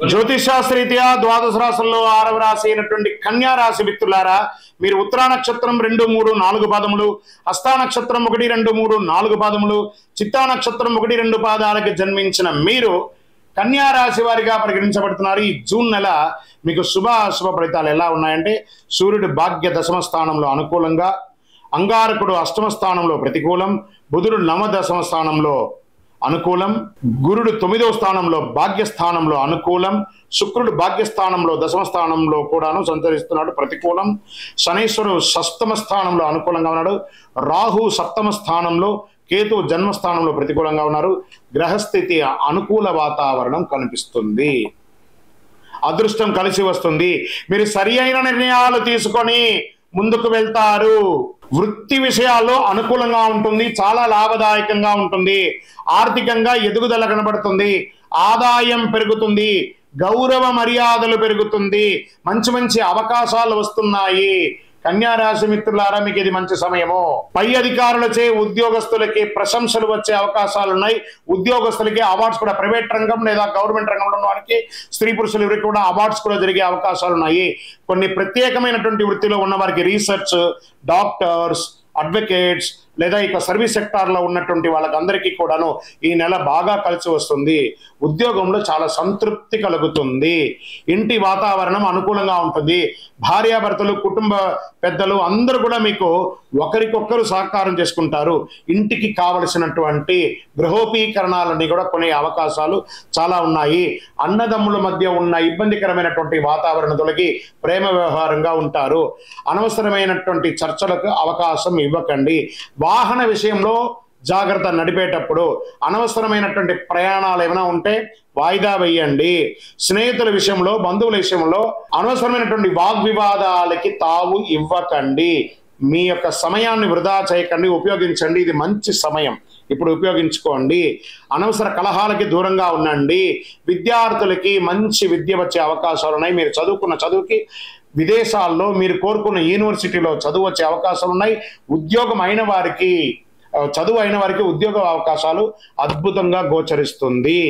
జ్యోతిష్ శాస్త్రీత్యా ద్వాదశ రాశుల్లో 6వ రాశి అయినటువంటి కన్యా రాశి మిత్రులారా, మీరు ఉత్తరా నక్షత్రం 2, 3, 4 పాదములు, హస్తా నక్షత్రం 1, 2, 3, 4 పాదములు, చిత్తా నక్షత్రం 1, 2 పాదాలకు జన్మించిన మీరు కన్యా రాశి వారిగా పరిగణించబడుతున్నారు. ఈ జూన్ నెల మీకు శుభ ఫలితాలు ఎలా ఉన్నాయంటే, సూర్యుడు భాగ్య దశమ స్థానంలో అనుకూలంగా, అంగారకుడు అష్టమ స్థానంలో ప్రతికూలం, బుధుడు నవ దశమ స్థానంలో అనుకూలం, గురుడు 9వ స్థానంలో భాగ్యస్థానంలో అనుకూలం, శుక్రుడు భాగ్యస్థానంలో దశమ స్థానంలో కూడాను సంచరిస్తున్నాడు ప్రతికూలం, శనీశ్వరుడు షష్టమ స్థానంలో అనుకూలంగా ఉన్నాడు, రాహు సప్తమ స్థానంలో, కేతు జన్మస్థానంలో ప్రతికూలంగా ఉన్నారు. గ్రహస్థితి అనుకూల వాతావరణం కనిపిస్తుంది. అదృష్టం కలిసి వస్తుంది. మీరు సరి అయిన నిర్ణయాలు తీసుకొని ముందుకు వెళ్తారు. వృత్తి విషయాల్లో అనుకూలంగా ఉంటుంది, చాలా లాభదాయకంగా ఉంటుంది. ఆర్థికంగా ఎదుగుదల కనబడుతుంది, ఆదాయం పెరుగుతుంది, గౌరవ మర్యాదలు పెరుగుతుంది, మంచి మంచి అవకాశాలు వస్తున్నాయి. కన్యా రాశి మిత్రులారా, మీకు ఇది మంచి సమయము. పై అధికారులచే ఉద్యోగస్తులకి ప్రశంసలు వచ్చే అవకాశాలు ఉన్నాయి. ఉద్యోగస్తులకి అవార్డ్స్ కూడా, ప్రైవేట్ రంగం లేదా గవర్నమెంట్ రంగంలో ఉన్న వారికి, స్త్రీ పురుషులు ఎవరికి కూడా అవార్డ్స్ కూడా జరిగే అవకాశాలు ఉన్నాయి. కొన్ని ప్రత్యేకమైనటువంటి వృత్తిలో ఉన్న వారికి రీసెర్చ్, డాక్టర్స్, అడ్వకేట్స్ లేదా ఇక సర్వీస్ సెక్టార్లో ఉన్నటువంటి వాళ్ళకందరికీ కూడాను ఈ నెల బాగా కలిసి వస్తుంది. ఉద్యోగంలో చాలా సంతృప్తి కలుగుతుంది. ఇంటి వాతావరణం అనుకూలంగా ఉంటుంది. భార్యాభర్తలు, కుటుంబ పెద్దలు అందరూ కూడా మీకు ఒకరికొకరు సహకారం చేసుకుంటారు. ఇంటికి కావలసినటువంటి గృహోపీకరణాలన్నీ కూడా కొనే అవకాశాలు చాలా ఉన్నాయి. అన్నదమ్ముల మధ్య ఉన్న ఇబ్బందికరమైనటువంటి వాతావరణం తొలగి ప్రేమ వ్యవహారంగా ఉంటారు. అనవసరమైనటువంటి చర్చలకు అవకాశం ఇవ్వకండి. వాహన విషయంలో జాగ్రత్త. నడిపేటప్పుడు అనవసరమైనటువంటి ప్రయాణాలు ఏమైనా ఉంటే వాయిదా వేయండి. స్నేహితుల విషయంలో, బంధువుల విషయంలో అనవసరమైనటువంటి వాగ్వివాదాలకి తావు ఇవ్వకండి. మీ యొక్క సమయాన్ని వృధా చేయకండి, ఉపయోగించండి. ఇది మంచి సమయం, ఇప్పుడు ఉపయోగించుకోండి. అనవసర కలహాలకి దూరంగా ఉండండి. విద్యార్థులకి మంచి విద్య వచ్చే అవకాశాలు ఉన్నాయి. మీరు చదువుకున్న చదువుకి విదేశాల్లో మీరు కోరుకున్న యూనివర్సిటీలో చదువు వచ్చే అవకాశాలు ఉన్నాయి. ఉద్యోగం అయిన వారికి, చదువు అయిన వారికి ఉద్యోగ అవకాశాలు అద్భుతంగా గోచరిస్తుంది.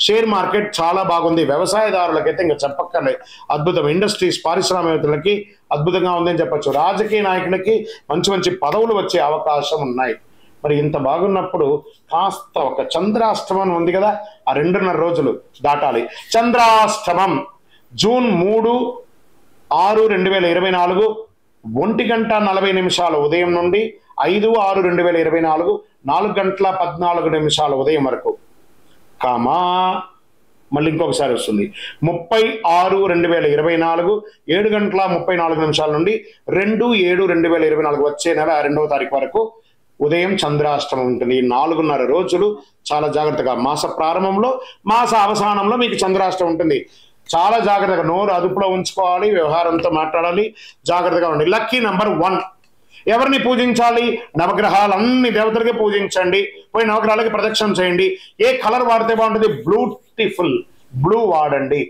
షేర్ మార్కెట్ చాలా బాగుంది. వ్యవసాయదారులకైతే ఇంకా చెప్పక్కర్లేదు, అద్భుతం. ఇండస్ట్రీస్, పారిశ్రామికవేత్తలకి అద్భుతంగా ఉందని చెప్పచ్చు. రాజకీయ నాయకులకి మంచి మంచి పదవులు వచ్చే అవకాశం ఉన్నాయి. మరి ఇంత బాగున్నప్పుడు కాస్త ఒక చంద్రాష్టమం ఉంది కదా, ఆ 2.5 రోజులు దాటాలి. చంద్రాష్టమం జూన్ 3, 6, 2024 1:40 ఉదయం నుండి 5, 6, 2024 4:14 ఉదయం వరకు. కామా మళ్ళీ ఇంకొకసారి వస్తుంది 30, 6, 2024 7:34 నుండి 2, 7, 2024 వచ్చే నెల 2వ తారీఖు వరకు ఉదయం చంద్రాష్టమం ఉంటుంది. 4.5 రోజులు చాలా జాగ్రత్తగా. మాస ప్రారంభంలో, మాస అవసానంలో మీకు చంద్రాష్టమం ఉంటుంది. చాలా జాగ్రత్తగా నోరు అదుపులో ఉంచుకోవాలి, వ్యవహారంతో మాట్లాడాలి, జాగ్రత్తగా ఉండాలి. Lucky number 1. ఎవరిని పూజించాలి? నవగ్రహాలన్ని దేవతలకి పూజించండి. పోయి నవగ్రహాలకి ప్రదక్షిణం చేయండి. ఏ కలర్ వాడితే బాగుంటుంది? బ్యూటిఫుల్ బ్లూ వాడండి.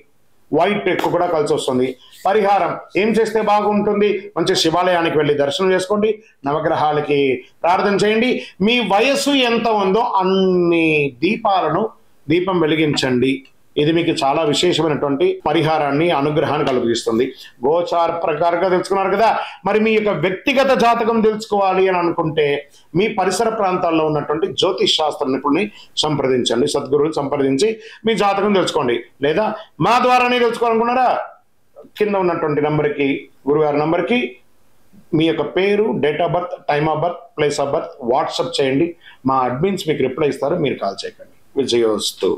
వైట్ ఎక్కువ కూడా కలిసి వస్తుంది. పరిహారం ఏం చేస్తే బాగుంటుంది? మంచి శివాలయానికి వెళ్ళి దర్శనం చేసుకోండి, నవగ్రహాలకి ప్రార్థన చేయండి. మీ వయస్సు ఎంత ఉందో అన్ని దీపం వెలిగించండి. ఇది మీకు చాలా విశేషమైనటువంటి పరిహారాన్ని, అనుగ్రహాన్ని కలిగిస్తుంది. గోచార ప్రకారంగా తెలుసుకున్నారు కదా. మరి మీ యొక్క వ్యక్తిగత జాతకం తెలుసుకోవాలి అని అనుకుంటే మీ పరిసర ప్రాంతాల్లో ఉన్నటువంటి జ్యోతిష్ శాస్త్ర నిపుణుని సంప్రదించండి. సద్గురువుని సంప్రదించి మీ జాతకం తెలుసుకోండి. లేదా మా ద్వారానే తెలుసుకోవాలనుకున్నారా? కింద ఉన్నటువంటి నంబర్కి, గురువారి నంబర్కి మీ యొక్క పేరు, date of birth, time of birth, place of birth WhatsApp చేయండి. మా అడ్మిన్స్ మీకు రిప్లై ఇస్తారు. మీరు కాల్ చేయకండి. విజయోస్తు.